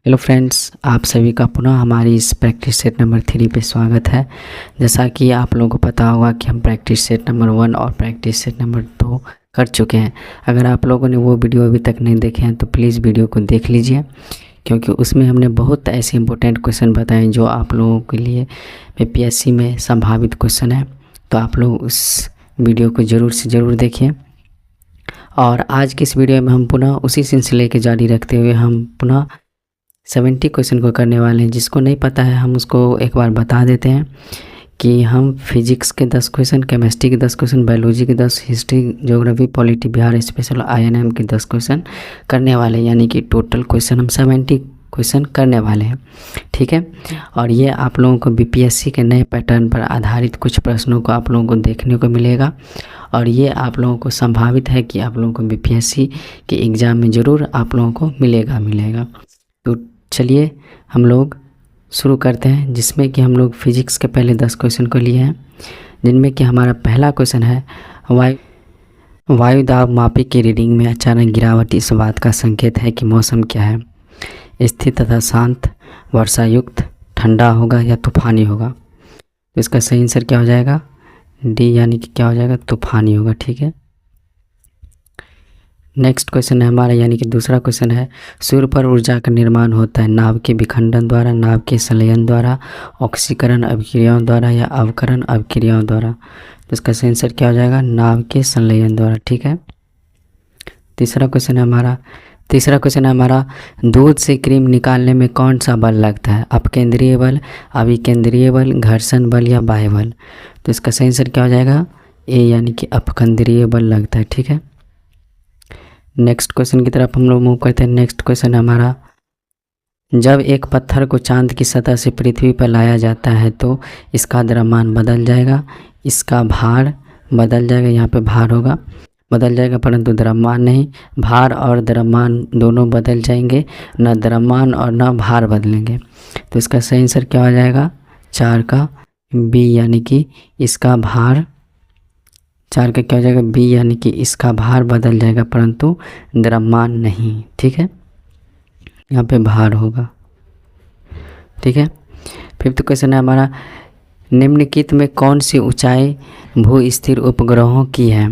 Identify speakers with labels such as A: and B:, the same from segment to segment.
A: Hello friends, आप सभी का पुनः हमारी इस प्रैक्टिस सेट नंबर 3 पे स्वागत है। जैसा कि आप लोगों को पता होगा कि हम प्रैक्टिस सेट नंबर 1 और प्रैक्टिस सेट नंबर 2 कर चुके हैं। अगर आप लोगों ने वो वीडियो अभी तक नहीं देखे हैं तो प्लीज़ वीडियो को देख लीजिए, क्योंकि उसमें हमने बहुत ऐसे इंपॉर्टेंट क्वेश्चन बताए जो आप लोगों के लिए यूपीएससी में संभावित क्वेश्चन है। तो आप लोग उस वीडियो को ज़रूर से ज़रूर देखिए। और आज की इस वीडियो में हम पुनः उसी सिलसिले के जारी रखते हुए हम पुनः 70 क्वेश्चन को करने वाले हैं। जिसको नहीं पता है हम उसको एक बार बता देते हैं कि हम फिजिक्स के 10 क्वेश्चन, केमिस्ट्री के 10 क्वेश्चन, बायोलॉजी के 10, history, geography, polity, Bihar special, INM के 10 क्वेश्चन करने वाले हैं। यानी कि टोटल क्वेश्चन हम 70 क्वेश्चन करने वाले हैं, ठीक है। और ये आप लोगों को बीपीएससी के नए पैटर्न पर आधारित कुछ प्रश्नों को आप लोगों को देखने को मिलेगा। और ये आप लोगों को संभावित है कि आप लोगों को बीपीएससी के एग्ज़ाम में ज़रूर आप लोगों को मिलेगा। तो चलिए हम लोग शुरू करते हैं, जिसमें कि हम लोग फिजिक्स के पहले 10 क्वेश्चन को लिए हैं, जिनमें कि हमारा पहला क्वेश्चन है वायु दाब मापी की रीडिंग में अचानक गिरावट इस बात का संकेत है कि मौसम क्या है? स्थिर तथा शांत, वर्षायुक्त, ठंडा होगा या तूफानी होगा? तो इसका सही आंसर क्या हो जाएगा? डी, यानी कि क्या हो जाएगा? तूफानी होगा, ठीक है। नेक्स्ट क्वेश्चन है हमारा, यानी कि दूसरा क्वेश्चन है, सूर्य पर ऊर्जा का निर्माण होता है नाभ के विखंडन द्वारा, नाभ के संलयन द्वारा, ऑक्सीकरण अभिक्रियाओं द्वारा या अवकरण अभिक्रियाओं द्वारा? तो इसका सही आंसर क्या हो जाएगा? नाभ के संलयन द्वारा, ठीक है। तीसरा क्वेश्चन है हमारा, दूध से क्रीम निकालने में कौन सा बल लगता है? अपकेंद्रीय बल, अभिकेंद्रीय बल, घर्षण बल या बाह्य बल? तो इसका सही आंसर क्या हो जाएगा? ए, यानी कि अपकेंद्रीय बल लगता है, ठीक है। नेक्स्ट क्वेश्चन की तरफ हम लोग मूव करते हैं। नेक्स्ट क्वेश्चन है हमारा, जब एक पत्थर को चांद की सतह से पृथ्वी पर लाया जाता है तो इसका द्रव्यमान बदल जाएगा, इसका भार बदल जाएगा, यहाँ पे भार होगा, बदल जाएगा, परंतु द्रव्यमान नहीं। भार और द्रव्यमान दोनों बदल जाएंगे, न द्रव्यमान और न भार बदलेंगे। तो इसका सही आंसर क्या हो जाएगा? 4 का बी, यानी कि इसका भार, 4 का क्या हो जाएगा? बी, यानी कि इसका भार बदल जाएगा परंतु द्रव्यमान नहीं, ठीक है। यहाँ पे भार होगा, ठीक है। फिफ्थ क्वेश्चन है हमारा, निम्नलिखित में कौन सी ऊंचाई भू स्थिर उपग्रहों की है?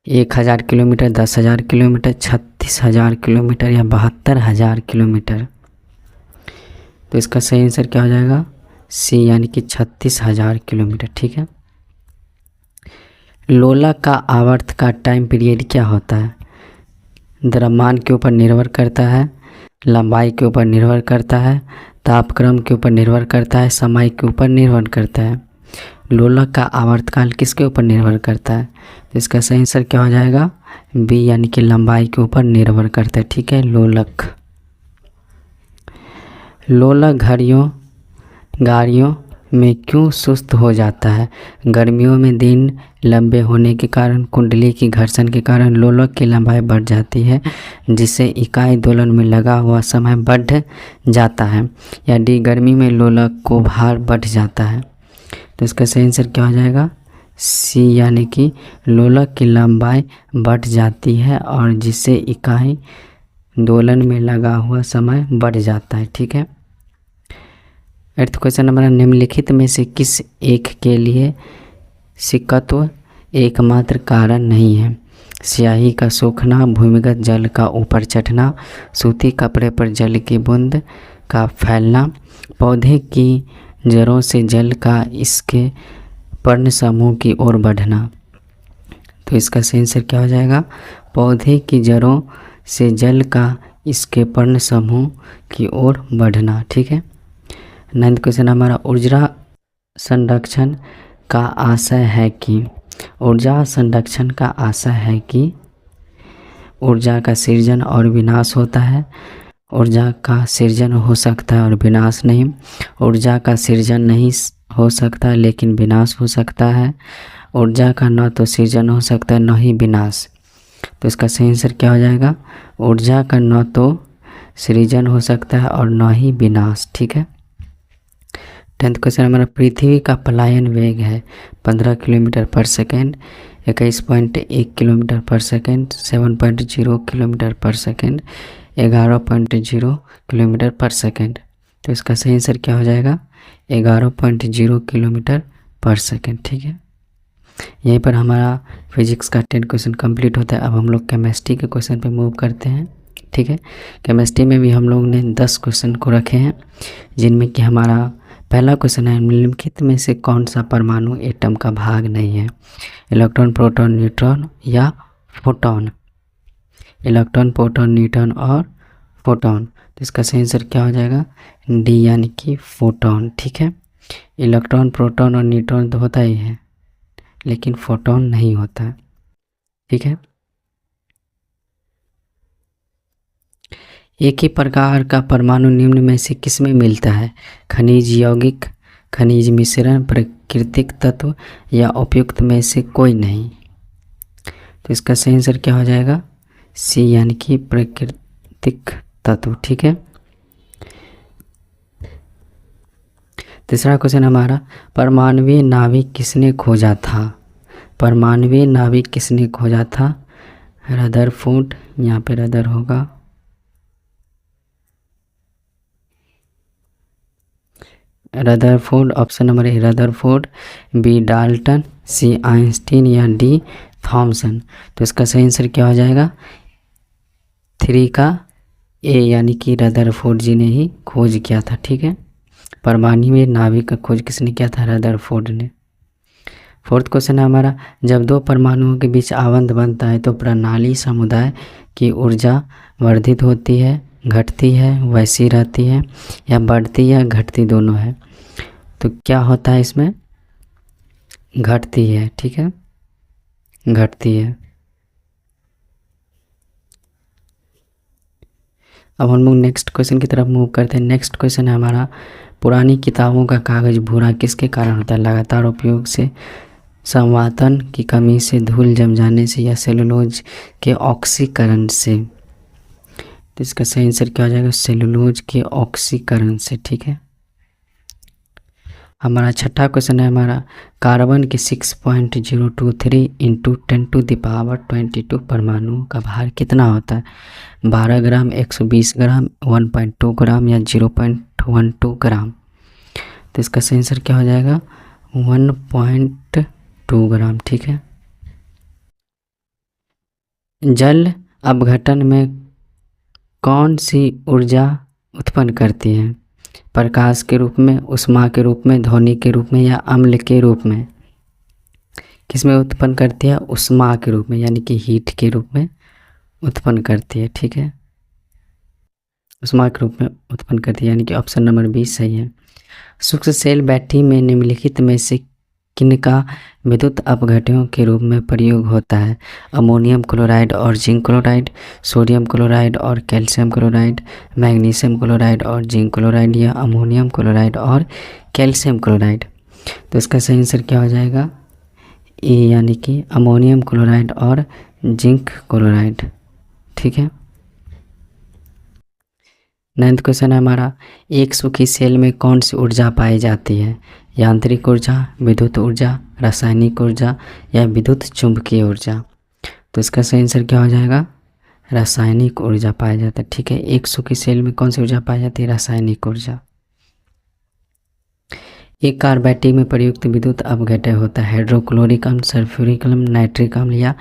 A: 1000 किलोमीटर, 10,000 किलोमीटर, 36,000 किलोमीटर या 72,000 किलोमीटर? तो इसका सही आंसर क्या हो जाएगा? सी, यानी कि 36,000 किलोमीटर, ठीक है। लोलक का आवर्त का टाइम पीरियड क्या होता है? द्रव्यमान के ऊपर निर्भर करता है, लंबाई के ऊपर निर्भर करता है, तापक्रम के ऊपर निर्भर करता है, समय के ऊपर निर्भर करता है? लोलक का आवर्तकाल किसके ऊपर निर्भर करता है? तो इसका सही आंसर क्या हो जाएगा? बी, यानी कि लंबाई के ऊपर निर्भर करता है, ठीक है। लोलक गाड़ियों में क्यों सुस्त हो जाता है? गर्मियों में दिन लंबे होने के कारण, कुंडली की घर्षण के कारण लोलक की लंबाई बढ़ जाती है, जिससे इकाई दोलन में लगा हुआ समय बढ़ जाता है, या डी, गर्मी में लोलक को भार बढ़ जाता है? तो इसका सही आंसर क्या हो जाएगा? सी, यानी कि लोलक की लंबाई बढ़ जाती है और जिससे इकाई दोलन में लगा हुआ समय बढ़ जाता है, ठीक है। 8th क्वेश्चन हमारा, निम्नलिखित में से किस एक के लिए सिक्कत्व एकमात्र कारण नहीं है? स्याही का सूखना, भूमिगत जल का ऊपर चढ़ना, सूती कपड़े पर जल की बूंद का फैलना, पौधे की जड़ों से जल का इसके पर्ण समूह की ओर बढ़ना? तो इसका सही आंसर क्या हो जाएगा? पौधे की जड़ों से जल का इसके पर्ण समूह की ओर बढ़ना, ठीक है। 9th क्वेश्चन हमारा, ऊर्जा संरक्षण का आशय है कि ऊर्जा का सृजन और विनाश होता है। ऊर्जा का सृजन हो सकता है और विनाश नहीं। ऊर्जा का सृजन नहीं हो सकता लेकिन विनाश हो सकता है। ऊर्जा का न तो सृजन हो सकता है न ही विनाश। तो इसका सही आंसर क्या हो जाएगा? ऊर्जा का न तो सृजन हो सकता है और न ही विनाश, ठीक है। 10th क्वेश्चन हमारा, पृथ्वी का पलायन वेग है 15 किलोमीटर पर सेकेंड, 21.1 किलोमीटर पर सेकेंड, 7.0 किलोमीटर पर सेकेंड 11.0 किलोमीटर पर सेकेंड। तो इसका सही आंसर क्या हो जाएगा? 11.0 किलोमीटर पर सेकेंड। ठीक है, यहीं पर हमारा फिजिक्स का 10 क्वेश्चन कंप्लीट होता है। अब हम लोग केमिस्ट्री के क्वेश्चन पे मूव करते हैं। ठीक है, केमिस्ट्री में भी हम लोग ने 10 क्वेश्चन को रखे हैं, जिनमें कि हमारा पहला क्वेश्चन है, निम्नलिखित में से कौन सा परमाणु एटम का भाग नहीं है? इलेक्ट्रॉन, प्रोटॉन, न्यूट्रॉन या फोटॉन? इलेक्ट्रॉन, प्रोटॉन, न्यूट्रॉन और फोटॉन। तो इसका सही आंसर क्या हो जाएगा? डी, यानी कि फोटॉन। ठीक है, इलेक्ट्रॉन, प्रोटॉन और न्यूट्रॉन तो होता ही है, लेकिन फोटॉन नहीं होता है। ठीक है, एक ही प्रकार का परमाणु निम्न में से किसमें मिलता है? खनिज यौगिक, खनिज मिश्रण, प्राकृतिक तत्व या उपयुक्त में से कोई नहीं? तो इसका सही आंसर क्या हो जाएगा? सी, यानी कि प्राकृतिक तत्व। ठीक है, तीसरा क्वेश्चन हमारा, परमाणवीय नाभिक किसने खोजा था? परमाणवीय नाभिक किसने खोजा था? रदरफोर्ड, यहाँ पे रदर होगा, Rutherford, option number A Rutherford, B Dalton, C Einstein या डी थॉमसन? तो इसका सही आंसर क्या हो जाएगा? 3 का ए, यानी कि रदरफोर्ड जी ने ही खोज किया था। ठीक है, परमाणु नाभिक का खोज किसने किया था? रदरफोर्ड ने। फोर्थ क्वेश्चन है हमारा, जब दो परमाणुओं के बीच आबंध बनता है तो प्रणाली समुदाय की ऊर्जा वर्धित होती है, घटती है, वैसी रहती है या बढ़ती या घटती दोनों है? तो क्या होता है इसमें? घटती है। ठीक है, घटती है। अब हम लोग नेक्स्ट क्वेश्चन की तरफ मूव करते हैं। नेक्स्ट क्वेश्चन है हमारा, पुरानी किताबों का कागज़ भूरा किसके कारण होता है? लगातार उपयोग से, संवातन की कमी से, धूल जम जाने से या सेलुलोज के ऑक्सीकरण से? तो इसका सही आंसर क्या हो जाएगा? सेलुलोज के ऑक्सीकरण से। ठीक है, हमारा छठा क्वेश्चन है हमारा, कार्बन के 6.023 इंटू 10⁻22 परमाणु का भार कितना होता है? 12 ग्राम, 120 ग्राम, 1.2 ग्राम या 0.12 ग्राम? तो इसका सही आंसर क्या हो जाएगा? 1.2 ग्राम। ठीक है, जल अपघटन में कौन सी ऊर्जा उत्पन्न करती है? प्रकाश के रूप में, ऊष्मा के रूप में, ध्वनि के रूप में या अम्ल के रूप में? किसमें उत्पन्न करती है? ऊष्मा के रूप में, यानी कि हीट के रूप में उत्पन्न करती है। ठीक है, ऊष्मा के रूप में उत्पन्न करती है, यानी कि ऑप्शन नंबर 20 सही है। सूक्ष्म सेल बैटरी में निम्नलिखित में से किनका विद्युत अपघटनों के रूप में प्रयोग होता है? अमोनियम क्लोराइड और जिंक क्लोराइड, सोडियम क्लोराइड और कैल्शियम क्लोराइड, मैग्नीशियम क्लोराइड और जिंक क्लोराइड या अमोनियम क्लोराइड और कैल्शियम क्लोराइड? तो इसका सही आंसर क्या हो जाएगा? ए, यानी कि अमोनियम क्लोराइड और जिंक क्लोराइड। ठीक है, नाइन्थ क्वेश्चन है हमारा, एक सूखी सेल में कौन सी ऊर्जा पाई जाती है? यांत्रिक ऊर्जा, विद्युत ऊर्जा, रासायनिक ऊर्जा या विद्युत चुंबकीय ऊर्जा? तो इसका सही आंसर क्या हो जाएगा? रासायनिक ऊर्जा पाया जाता है। ठीक है, एक सूखी सेल में कौन सी ऊर्जा पाई जाती है? रासायनिक ऊर्जा। एक कार बैटरी में प्रयुक्त विद्युत अपघटन होता है हाइड्रोक्लोरिक अम्ल, सल्फ्यूरिक अम्ल, नाइट्रिक अम्ल या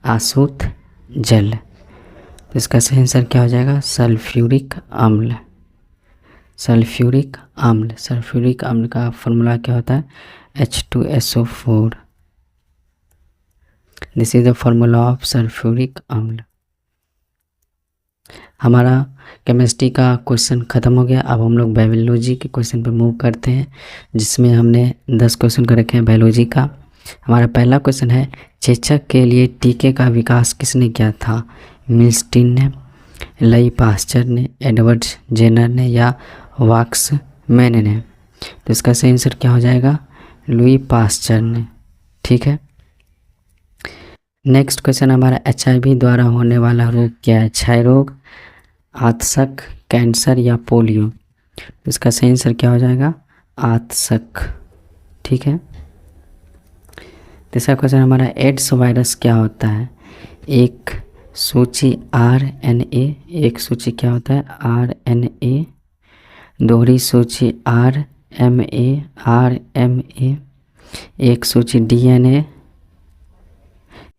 A: आसुत जल? तो इसका सही आंसर क्या हो जाएगा? सल्फ्यूरिक अम्ल। सल्फ्यूरिक अम्ल, सल्फ्यूरिक अम्ल का फॉर्मूला क्या होता है? H2SO4। This is the formula of sulphuric अम्ल। हमारा केमिस्ट्री का क्वेश्चन ख़त्म हो गया। अब हम लोग बायोलॉजी के क्वेश्चन पर मूव करते हैं, जिसमें हमने 10 क्वेश्चन कर रखे हैं बायोलॉजी का। हमारा पहला क्वेश्चन है, चेचक के लिए टीके का विकास किसने किया था? मिल्स्टीन ने, लई पास्चर ने, एडवर्ड जेनर ने या वाक्समैन ने? तो इसका सही आंसर क्या हो जाएगा? लुई पास्चर ने। ठीक है, नेक्स्ट क्वेश्चन हमारा, HIV द्वारा होने वाला रोग क्या है? क्षय रोग, आतशक, कैंसर या पोलियो? तो इसका सही आंसर क्या हो जाएगा? आतशक। ठीक है, तीसरा क्वेश्चन हमारा, एड्स वायरस क्या होता है? एक सूची RNA, एक सूची क्या होता है RNA, दोहरी सूची RMA, एक सूची DNA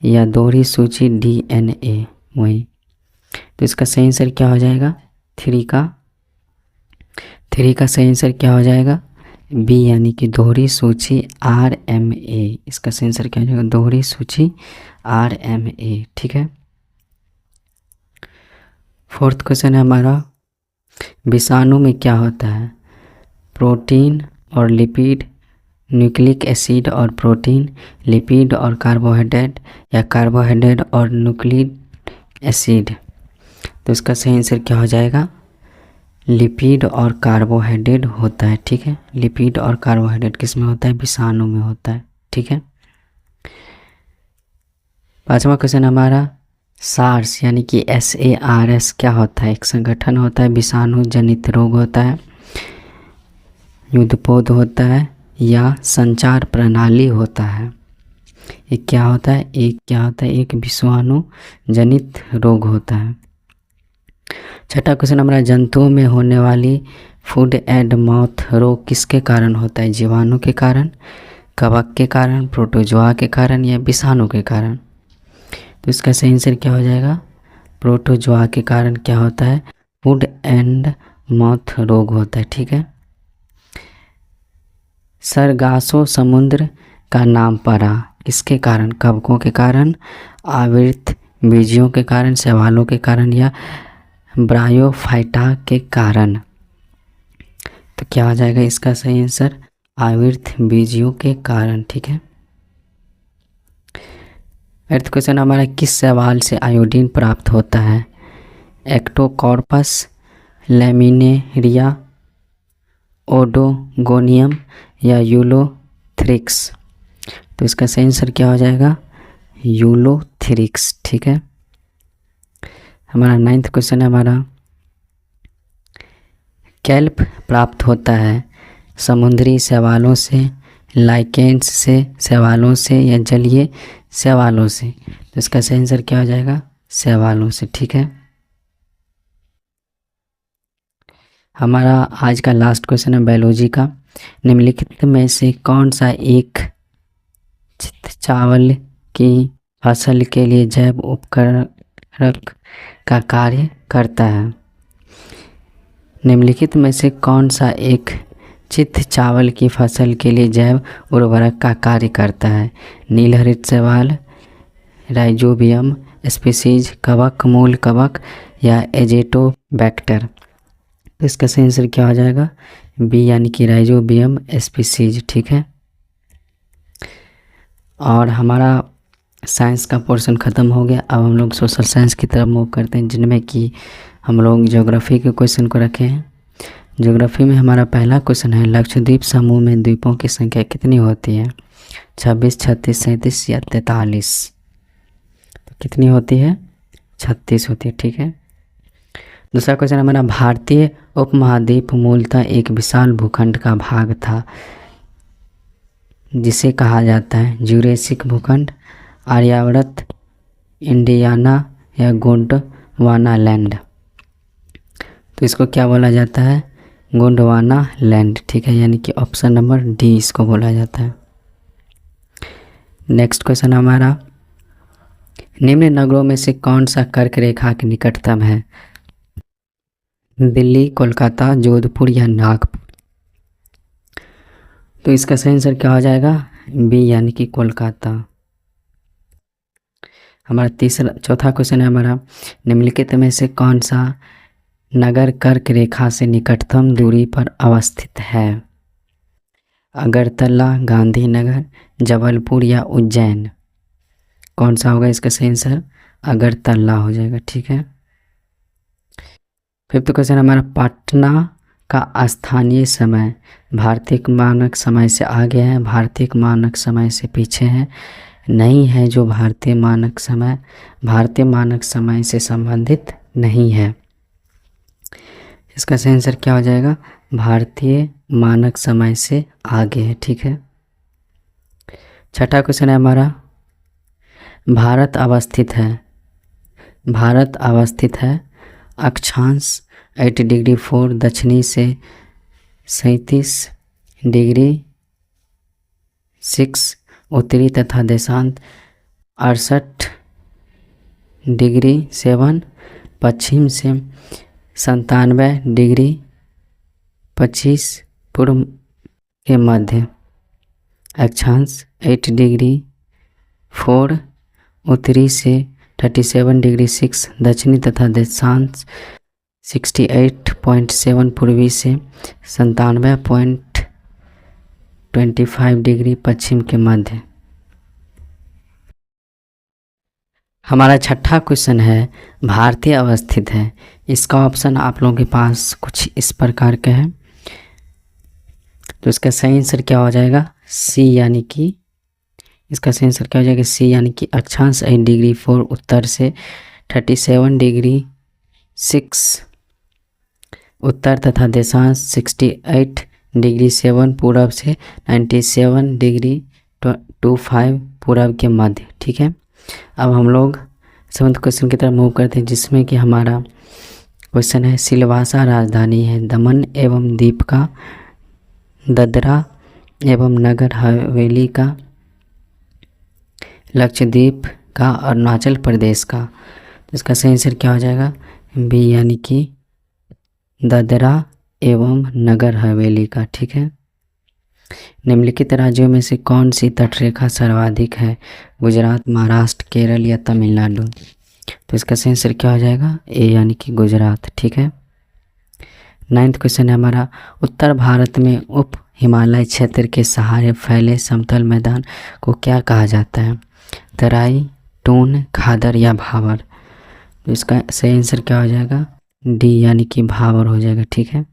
A: या दोहरी सूची DNA, वही। तो इसका सही आंसर क्या हो जाएगा, थ्री का सही आंसर क्या हो जाएगा B, यानी कि दोहरी सूची RMA। इसका सही आंसर क्या हो जाएगा, दोहरी सूची RMA, ठीक है। फोर्थ क्वेश्चन है हमारा, विषाणु में क्या होता है, प्रोटीन और लिपिड, न्यूक्लिक एसिड और प्रोटीन, लिपिड और कार्बोहाइड्रेट, या कार्बोहाइड्रेट और न्यूक्लिक एसिड। तो इसका सही आंसर क्या हो जाएगा, लिपिड और कार्बोहाइड्रेट होता है, ठीक है। लिपिड और कार्बोहाइड्रेट किस में होता है, विषाणु में होता है, ठीक है। पांचवा क्वेश्चन हमारा, सार्स यानी कि SARS क्या होता है, एक संगठन होता है, विषाणु जनित रोग होता है, युद्धपोत होता है, या संचार प्रणाली होता है। एक क्या होता है, एक विषाणु जनित रोग होता है। छठा क्वेश्चन हमारा, जंतुओं में होने वाली फूड एंड माउथ रोग किसके कारण होता है, जीवाणु के कारण, कवक के कारण, प्रोटोजोआ के कारण, या विषाणु के कारण। तो इसका सही आंसर क्या हो जाएगा, प्रोटोजोआ के कारण क्या होता है, फूड एंड माउथ रोग होता है, ठीक है। सरगासो समुद्र का नाम पड़ा किसके कारण, कवकों के कारण, आवृत बीजियों के कारण, शैवालों के कारण, या ब्रायोफाइटा के कारण। तो क्या हो जाएगा इसका सही आंसर, आवृत बीजियों के कारण, ठीक है। एट्थ क्वेश्चन हमारा, किस शैवाल से आयोडीन प्राप्त होता है, एक्टोकॉर्पस, लैमिनेरिया, ओडोगोनियम, या यूलोथ्रिक्स। तो इसका सही आंसर क्या हो जाएगा, यूलोथ्रिक्स, ठीक है। हमारा नाइन्थ क्वेश्चन है हमारा, कैल्प प्राप्त होता है समुद्री शैवालों से, लाइकेन्स से, शैवालों से, या जलीय शैवालों से। तो इसका सही आंसर क्या हो जाएगा, शैवालों से, ठीक है। हमारा आज का लास्ट क्वेश्चन है बायोलॉजी का, निम्नलिखित में से कौन सा एक चावल की फसल के लिए जैव उपकारक का कार्य करता है। निम्नलिखित में से कौन सा एक चित्त चावल की फसल के लिए जैव उर्वरक का कार्य करता है, नीलहरित शैवाल, राइजोबियम स्पीसीज, कवक, मूल कवक, या एजेटोबैक्टर। तो इसका सही आंसर क्या हो जाएगा, बी, यानी कि राइजोबियम स्पीसीज, ठीक है। और हमारा साइंस का पोर्शन ख़त्म हो गया। अब हम लोग सोशल साइंस की तरफ मूव करते हैं, जिनमें कि हम लोग ज्योग्राफी के क्वेश्चन को रखे हैं। ज्योग्राफी में हमारा पहला क्वेश्चन है, लक्षद्वीप समूह में द्वीपों की संख्या कितनी होती है, 26, 36, 37 या 43। तो कितनी होती है, 36 होती है, ठीक है। दूसरा क्वेश्चन हमारा, भारतीय उपमहाद्वीप मूलतः एक विशाल भूखंड का भाग था जिसे कहा जाता है ज्यूरेसिक भूखंड, आर्यावर्त, इंडियाना, या गोंडवाना लैंड। तो इसको क्या बोला जाता है, गोंडवाना लैंड, ठीक है, यानी कि ऑप्शन नंबर डी इसको बोला जाता है। नेक्स्ट क्वेश्चन हमारा, निम्न नगरों में से कौन सा कर्क रेखा के निकटतम है, दिल्ली, कोलकाता, जोधपुर, या नागपुर। तो इसका सही आंसर क्या हो जाएगा, बी, यानी कि कोलकाता। हमारा चौथा क्वेश्चन है हमारा, निम्नलिखित में से कौन सा नगर कर्क रेखा से निकटतम दूरी पर अवस्थित है, अगरतला, गांधीनगर, जबलपुर, या उज्जैन। कौन सा होगा इसका सही आंसर, अगरतला हो जाएगा, ठीक है। फिफ्थ क्वेश्चन हमारा, पटना का स्थानीय समय भारतीय मानक समय से आगे है, भारतीय मानक समय से पीछे है, नहीं है जो भारतीय मानक समय से संबंधित नहीं है। इसका सही आंसर क्या हो जाएगा, भारतीय मानक समय से आगे है, ठीक है। छठा क्वेश्चन है हमारा, भारत अवस्थित है भारत अवस्थित है। अक्षांश 80 डिग्री 4 दक्षिणी से 37 डिग्री 6 उत्तरी तथा देशांत 68 डिग्री 7 पश्चिम से 97 डिग्री 25 पूर्व के मध्य। अक्षांश 8 डिग्री 4 उत्तरी से 37 डिग्री 6 दक्षिणी तथा देशांश 68.7 पूर्वी से 97.25 डिग्री पश्चिम के मध्य। हमारा छठा क्वेश्चन है भारतीय अवस्थित है। इसका ऑप्शन आप लोगों के पास कुछ इस प्रकार के है, तो इसका सही आंसर क्या हो जाएगा? सी, यानी कि इसका सही आंसर क्या हो जाएगा? सी, यानी कि अक्षांश 8 डिग्री 4 उत्तर से 37 डिग्री 6 उत्तर तथा देशांश 68 डिग्री 7 पूर्व से 97 डिग्री 25 पूर्व के मध्य। ठीक है, अब हम लोग 7th क्वेश्चन की तरफ मूव करते हैं, जिसमें कि हमारा क्वेश्चन है सिलवासा राजधानी है दमन एवं दीप का, दादरा एवं नगर हवेली का, लक्षद्वीप का, अरुणाचल प्रदेश का। तो इसका सही आंसर क्या हो जाएगा? बी, यानी कि दादरा एवं नगर हवेली का। ठीक है, निम्नलिखित राज्यों में से कौन सी तटरेखा सर्वाधिक है? गुजरात, महाराष्ट्र, केरल या तमिलनाडु। तो इसका सही आंसर क्या हो जाएगा? ए, यानी कि गुजरात। ठीक है, 9th क्वेश्चन है हमारा उत्तर भारत में उप हिमालय क्षेत्र के सहारे फैले समतल मैदान को क्या कहा जाता है? तराई, टून, खादर या भावर। तो इसका सही आंसर क्या हो जाएगा? डी, यानी कि भावर हो जाएगा। ठीक है,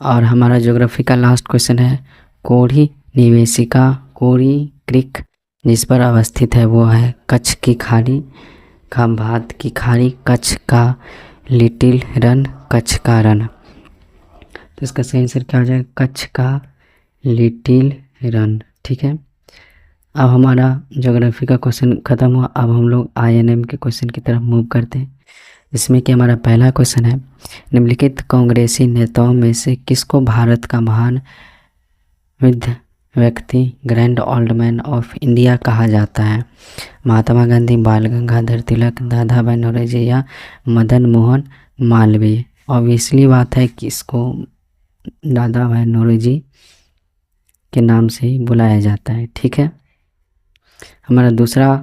A: और हमारा ज्योग्राफी का लास्ट क्वेश्चन है कोढ़ी निवेशिका, कोढ़ी क्रिक जिस पर अवस्थित है वो है कच्छ की खाड़ी, खंभात की खाड़ी, कच्छ का लिटिल रन, कच्छ का रन। तो इसका सही आंसर क्या हो जाएगा? कच्छ का लिटिल रन। ठीक है, अब हमारा ज्योग्राफी का क्वेश्चन खत्म हुआ। अब हम लोग INM के क्वेश्चन की तरफ मूव करते हैं, इसमें कि हमारा पहला क्वेश्चन है निम्नलिखित कांग्रेसी नेताओं में से किसको भारत का महान विद्य व्यक्ति, grand old man of India कहा जाता है? महात्मा गांधी, बाल गंगाधर तिलक, दादा भाई नौरोजी या मदन मोहन मालवीय। ऑब्वियसली बात है कि इसको दादा भाई नौरोजी के नाम से ही बुलाया जाता है। ठीक है, हमारा दूसरा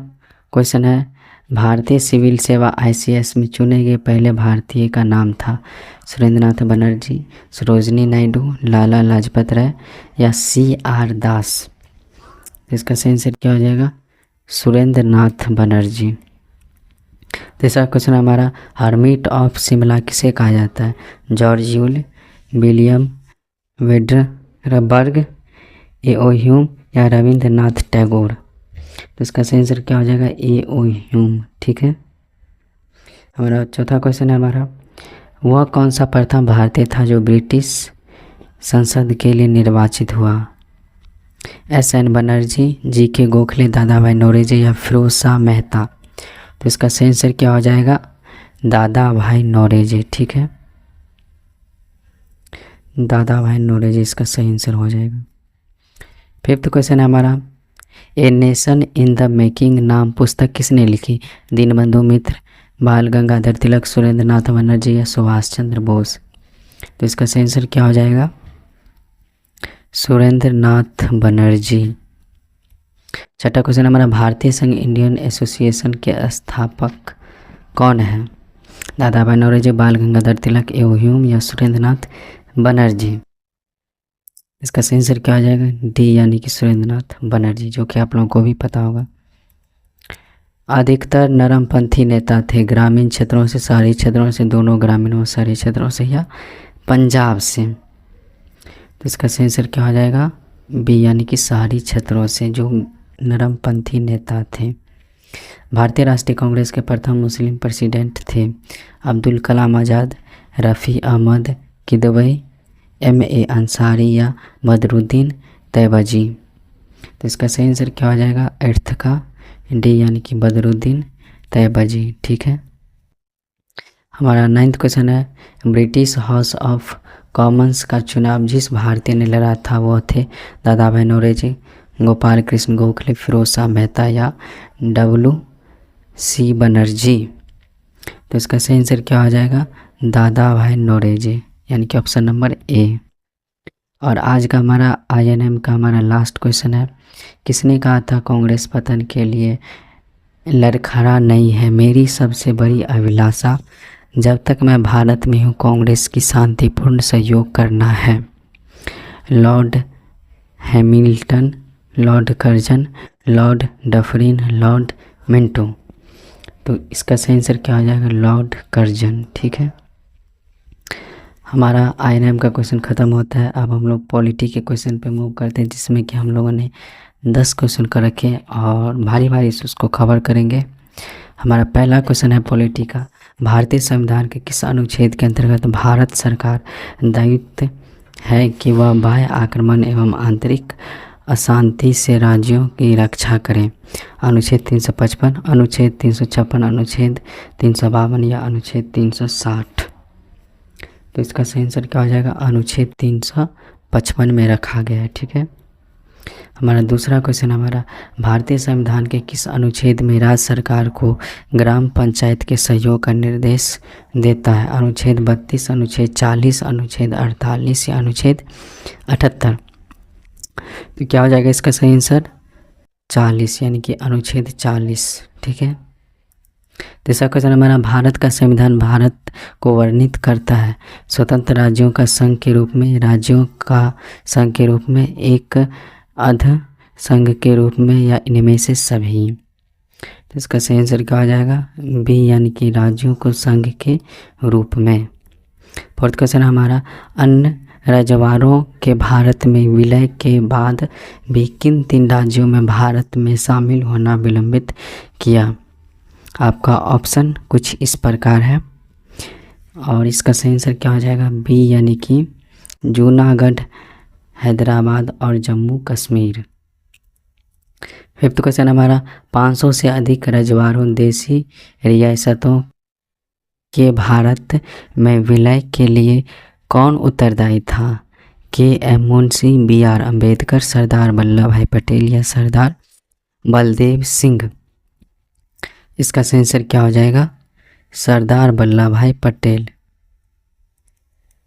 A: क्वेश्चन है भारतीय सिविल सेवा ICS में चुने गए पहले भारतीय का नाम था? सुरेंद्रनाथ बनर्जी, सरोजनी नायडू, लाला लाजपत राय या CR दास। इसका सही आंसर क्या हो जाएगा? सुरेंद्रनाथ बनर्जी। तीसरा क्वेश्चन हमारा हर्मिट ऑफ शिमला किसे कहा जाता है? George Yule, William Wedderburn, A.O. Hume या रविंद्रनाथ टैगोर। तो इसका सही आंसर क्या हो जाएगा? A.O. ह्यूम। ठीक है, हमारा चौथा क्वेश्चन है हमारा वह कौन सा प्रथम भारतीय था जो ब्रिटिश संसद के लिए निर्वाचित हुआ? SN बनर्जी, GK गोखले, दादा भाई नौरोजी या फिरोज शाह मेहता। तो इसका सही आंसर क्या हो जाएगा? दादा भाई नौरोजी। ठीक है, दादा भाई नौरोजी इसका सही आंसर हो जाएगा। 5th क्वेश्चन है हमारा a nation in the making नाम पुस्तक किसने लिखी? दीनबंधु मित्र, बाल गंगाधर तिलक, सुरेंद्रनाथ बनर्जी या सुभाष चंद्र बोस। तो इसका सही आंसर क्या हो जाएगा? सुरेंद्रनाथ बनर्जी। छठा क्वेश्चन हमारा भारतीय संघ इंडियन एसोसिएशन के स्थापक कौन है? दादा भाई नौरोजी, बाल गंगाधर तिलक, A.O. ह्यूम या सुरेंद्रनाथ बनर्जी। इसका सही आंसर क्या हो जाएगा? डी, यानी कि सुरेंद्रनाथ बनर्जी, जो कि आप लोगों को भी पता होगा। अधिकतर नरमपंथी नेता थे ग्रामीण क्षेत्रों से, शहरी क्षेत्रों से, दोनों ग्रामीण और शहरी क्षेत्रों से या पंजाब से। तो इसका सही आंसर क्या हो जाएगा? बी, यानी कि शहरी क्षेत्रों से जो नरमपंथी नेता थे। भारतीय राष्ट्रीय कांग्रेस के प्रथम मुस्लिम प्रेसिडेंट थे अब्दुल कलाम आज़ाद, रफ़ी अहमद किदवई, M.A. अंसारी या बदरुद्दीन तैयबजी। तो इसका सही आंसर क्या हो जाएगा? 8th का डी, यानी कि बदरुद्दीन तय बजी। ठीक है। हमारा 9th क्वेश्चन है, ब्रिटिश हाउस ऑफ कॉमन्स का चुनाव जिस भारतीय ने लड़ा था वो थे दादा भाई नौरोजी, गोपाल कृष्ण गोखले, फिरोज शाह मेहता या WC बनर्जी। तो इसका सही आंसर क्या हो जाएगा, दादा भाई नौरोजी, यानी कि ऑप्शन नंबर ए। और आज का हमारा INM का हमारा लास्ट क्वेश्चन है, किसने कहा था कांग्रेस पतन के लिए लड़खड़ा नहीं है मेरी सबसे बड़ी अभिलाषा, जब तक मैं भारत में हूँ कांग्रेस की शांतिपूर्ण सहयोग करना है। Lord Hamilton, Lord Curzon, Lord Dufferin, Lord Minto. तो इसका सही आंसर क्या हो जाएगा, लॉर्ड कर्जन। ठीक है। हमारा INM का क्वेश्चन ख़त्म होता है। अब हम लोग पॉलिटी के क्वेश्चन पे मूव करते हैं, जिसमें कि हम लोगों ने 10 क्वेश्चन कर रखे हैं और भारी भारी से उसको कवर करेंगे। हमारा पहला क्वेश्चन है पॉलिटी का, भारतीय संविधान के किस अनुच्छेद के अंतर्गत भारत सरकार दायित्व है कि वह बाह्य आक्रमण एवं आंतरिक अशांति से राज्यों की रक्षा करें। अनुच्छेद 355, अनुच्छेद 356, अनुच्छेद 352 या अनुच्छेद 360। तो इसका सही आंसर क्या हो जाएगा, अनुच्छेद 355 में रखा गया है। ठीक है। हमारा दूसरा क्वेश्चन हमारा, भारतीय संविधान के किस अनुच्छेद में राज्य सरकार को ग्राम पंचायत के सहयोग का निर्देश देता है। अनुच्छेद 32, अनुच्छेद 40, अनुच्छेद 48 या अनुच्छेद 78। तो क्या हो जाएगा इसका सही आंसर, 40, यानी कि अनुच्छेद 40। ठीक है। तीसरा क्वेश्चन हमारा, भारत का संविधान भारत को वर्णित करता है स्वतंत्र राज्यों का संघ के रूप में, राज्यों का संघ के रूप में, एक अध संघ के रूप में या इनमें से सभी। तो इसका सही आंसर क्या हो जाएगा, बी, यानी कि राज्यों को संघ के रूप में। फोर्थ क्वेश्चन हमारा, अन्य रजवाड़ों के भारत में विलय के बाद भी किन 3 राज्यों में भारत में शामिल होना विलंबित किया। आपका ऑप्शन कुछ इस प्रकार है और इसका सही आंसर क्या हो जाएगा, बी, यानी कि जूनागढ़, हैदराबाद और जम्मू कश्मीर। फिफ्थ क्वेश्चन हमारा, 500 से अधिक रजवाड़ों देशी रियासतों के भारत में विलय के लिए कौन उत्तरदायी था। KM मुंशी, BR अम्बेडकर, सरदार वल्लभ भाई पटेल या सरदार बलदेव सिंह। इसका सही आंसर क्या हो जाएगा, सरदार वल्लभ भाई पटेल।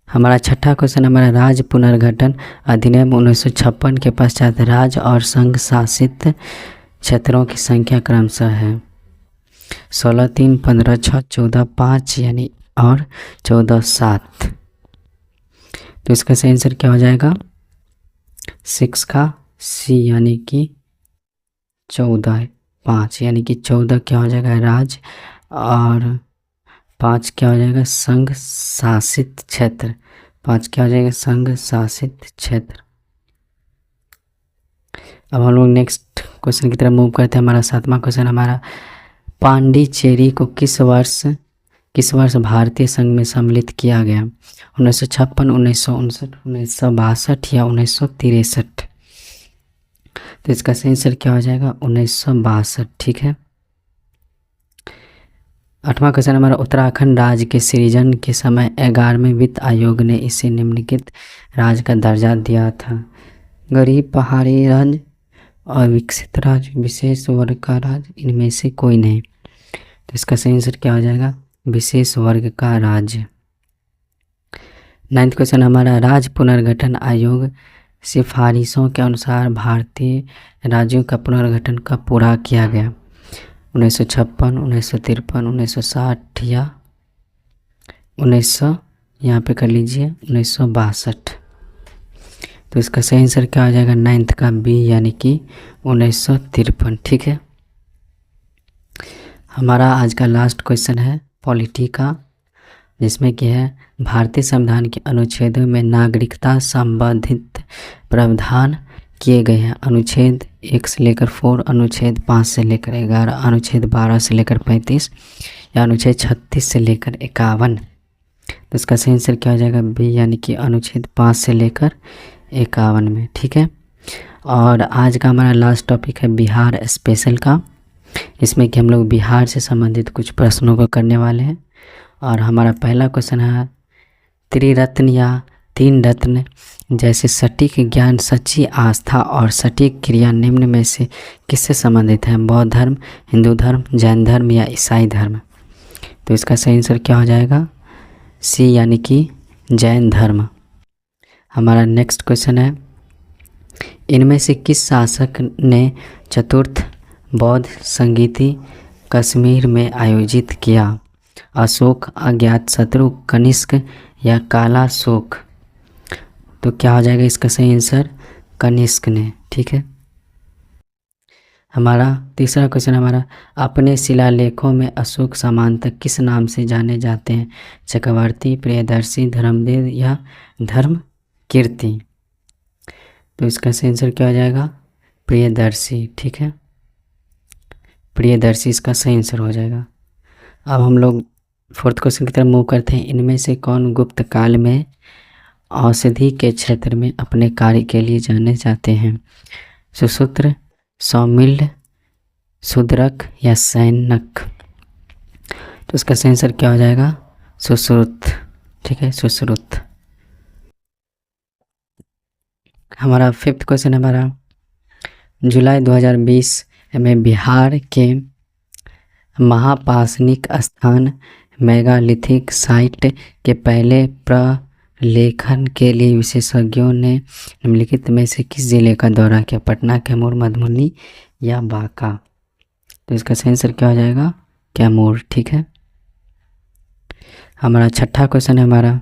A: हमारा छठा क्वेश्चन हमारा, राज्य पुनर्गठन अधिनियम 1956 के पश्चात राज्य और संघ शासित क्षेत्रों की संख्या क्रमशः है 16, 3, 15, 6, 14, 5 यानी और 14, 7। तो इसका सही आंसर क्या हो जाएगा, 6 का C, यानी कि 14, 5 यानी कि 14 क्या हो जाएगा राज्य और 5 क्या हो जाएगा संघ शासित क्षेत्र। 5 क्या हो जाएगा संघ शासित क्षेत्र। अब हम लोग नेक्स्ट क्वेश्चन की तरफ मूव करते हैं। हमारा 7वां क्वेश्चन हमारा, पांडिचेरी को किस वर्ष भारतीय संघ में सम्मिलित किया गया। 1956, 1959, 1962 या 1963। तो इसका सही आंसर क्या हो जाएगा, 1962। ठीक है। 8वां क्वेश्चन हमारा, उत्तराखंड राज्य के सृजन के समय 11वें वित्त आयोग ने इसे निम्नलिखित राज्य का दर्जा दिया था। गरीब, पहाड़ी राज्य, अविकसित राज्य, विशेष वर्ग का राज्य, इनमें से कोई नहीं। तो इसका सही आंसर क्या हो जाएगा, विशेष वर्ग का राज्य। 9वां क्वेश्चन हमारा, राज्य पुनर्गठन आयोग सिफारिशों के अनुसार भारतीय राज्यों का पुनर्गठन कब पूरा किया गया। 1956, 1953, 1960 या 1900 यहाँ पे कर लीजिए 1962। तो इसका सही आंसर क्या हो जाएगा, 9th का B, यानी कि 1953। ठीक है। हमारा आज का लास्ट क्वेश्चन है पॉलिटी का, जिसमें कि है भारतीय संविधान के अनुच्छेदों में नागरिकता संबंधित प्रावधान किए गए हैं। अनुच्छेद 1 से लेकर 4, अनुच्छेद 5 से लेकर 11, अनुच्छेद 12 से लेकर 35 या अनुच्छेद 36 से लेकर 51। तो इसका सही आंसर क्या हो जाएगा, B, यानी कि अनुच्छेद 5 से लेकर 51 में। ठीक है। और आज का हमारा लास्ट टॉपिक है बिहार स्पेशल का, इसमें कि हम लोग बिहार से संबंधित कुछ प्रश्नों को करने वाले हैं। और हमारा पहला क्वेश्चन है, त्रिरत्न या तीन रत्न जैसे सटीक ज्ञान, सच्ची आस्था और सटीक क्रिया निम्न में से किससे संबंधित है? बौद्ध धर्म, हिंदू धर्म, जैन धर्म या ईसाई धर्म? तो इसका सही आंसर क्या हो जाएगा? सी यानी कि जैन धर्म। हमारा नेक्स्ट क्वेश्चन है, इनमें से किस शासक ने चतुर्थ बौद्ध संगीति कश्मीर में आयोजित किया? अशोक, अज्ञातशत्रु, कनिष्क या काला शोक? तो क्या हो जाएगा इसका सही आंसर? कनिष्क ने। ठीक है। हमारा तीसरा क्वेश्चन हमारा, अपने शिलालेखों में अशोक सामंत किस नाम से जाने जाते हैं? चक्रवर्ती, प्रियदर्शी, धर्मदेव या धर्मकीर्ति? तो इसका सही आंसर क्या हो जाएगा? प्रियदर्शी। ठीक है, प्रियदर्शी इसका सही आंसर हो जाएगा। अब हम लोग फोर्थ क्वेश्चन की तरफ मूव करते हैं। इनमें से कौन गुप्त काल में औषधि के क्षेत्र में अपने कार्य के लिए जाने जाते हैं? सुश्रुत, सौमिल्य, शूद्रक या सैनक? तो इसका सही आंसर क्या हो जाएगा? सुश्रुत। ठीक है, सुश्रुत। हमारा फिफ्थ क्वेश्चन हमारा, जुलाई 2020 में बिहार के महापाषाणिक स्थान मेगालिथिक साइट के पहले प्रलेखन के लिए विशेषज्ञों ने निम्नलिखित में से किस जिले का दौरा किया? पटना, कैमूर, मधुबनी या बांका? तो इसका सही आंसर क्या हो जाएगा? कैमूर। ठीक है। हमारा छठा क्वेश्चन है हमारा,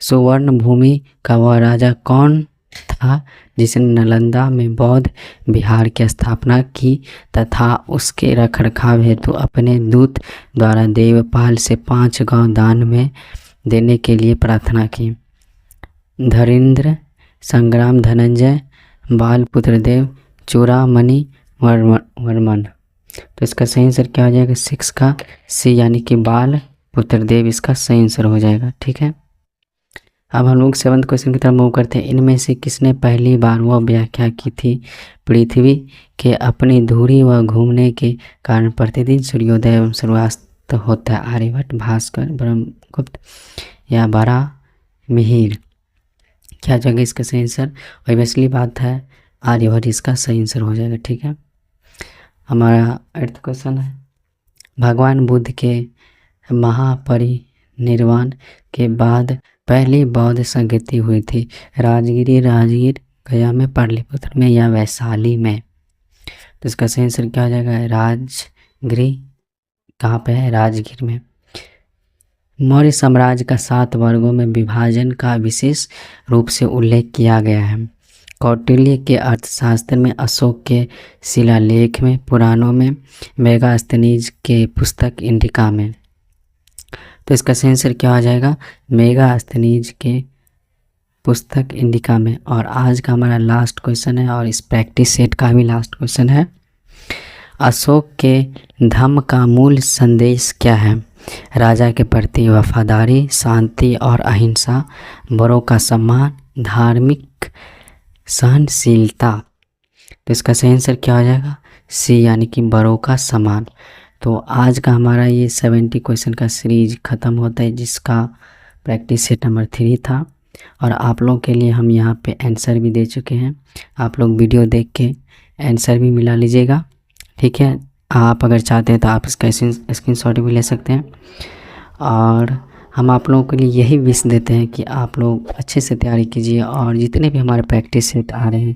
A: सुवर्ण भूमि का वह राजा कौन था जिसने नालंदा में बौद्ध विहार की स्थापना की तथा उसके रखरखाव हेतु अपने दूत द्वारा देवपाल से 5 गांव दान में देने के लिए प्रार्थना की? धरीन्द्र, संग्राम, धनंजय, बाल पुत्रदेव, चूड़ामणि वर्मन? तो इसका सही आंसर क्या हो जाएगा? 6 का सी यानी कि बाल पुत्रदेव इसका सही आंसर हो जाएगा। ठीक है। अब हम लोग 7th क्वेश्चन की तरफ मूव करते हैं। इनमें से किसने पहली बार वह व्याख्या की थी, पृथ्वी के अपनी धुरी व घूमने के कारण प्रतिदिन सूर्योदय एवं सूर्यास्त होता है? आर्यभट्ट, भास्कर, ब्रह्मगुप्त या बारामिहिर? क्या जगह इसका सही आंसर? ऑब्वियसली बात है, आर्यभट्ट इसका सही आंसर हो जाएगा। ठीक है। हमारा 8th क्वेश्चन है, भगवान बुद्ध के महापरिनिर्वाण के बाद पहली बौद्ध संगति हुई थी? राजगीर, गया में, पाटलिपुत्र में या वैशाली में? तो इसका सही आंसर क्या हो जाएगा? राजगिरी। कहाँ पे है? राजगीर में। मौर्य साम्राज्य का 7 वर्गों में विभाजन का विशेष रूप से उल्लेख किया गया है? कौटिल्य के अर्थशास्त्र में, अशोक के शिलालेख में, पुराणों में, मेगास्थनीज के पुस्तक इंडिका में? तो इसका सही आंसर क्या हो जाएगा? मेगास्थनीज के पुस्तक इंडिका में। और आज का हमारा लास्ट क्वेश्चन है और इस प्रैक्टिस सेट का भी लास्ट क्वेश्चन है, अशोक के धम्म का मूल संदेश क्या है? राजा के प्रति वफादारी, शांति और अहिंसा, बड़ों का सम्मान, धार्मिक सहनशीलता? तो इसका सही आंसर क्या हो जाएगा? सी यानी कि बड़ों का सम्मान। तो आज का हमारा ये 70 क्वेश्चन का सीरीज ख़त्म होता है, जिसका प्रैक्टिस सेट नंबर 3 था। और आप लोगों के लिए हम यहाँ पे आंसर भी दे चुके हैं, आप लोग वीडियो देख के आंसर भी मिला लीजिएगा। ठीक है, आप अगर चाहते हैं तो आप इसका स्क्रीनशॉट भी ले सकते हैं। और हम आप लोगों के लिए यही विश देते हैं कि आप लोग अच्छे से तैयारी कीजिए और जितने भी हमारे प्रैक्टिस सेट आ रहे हैं,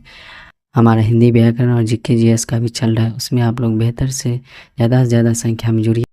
A: हमारा हिंदी व्याकरण और जीके जीएस का भी चल रहा है, उसमें आप लोग बेहतर से ज़्यादा संख्या में जुड़िए।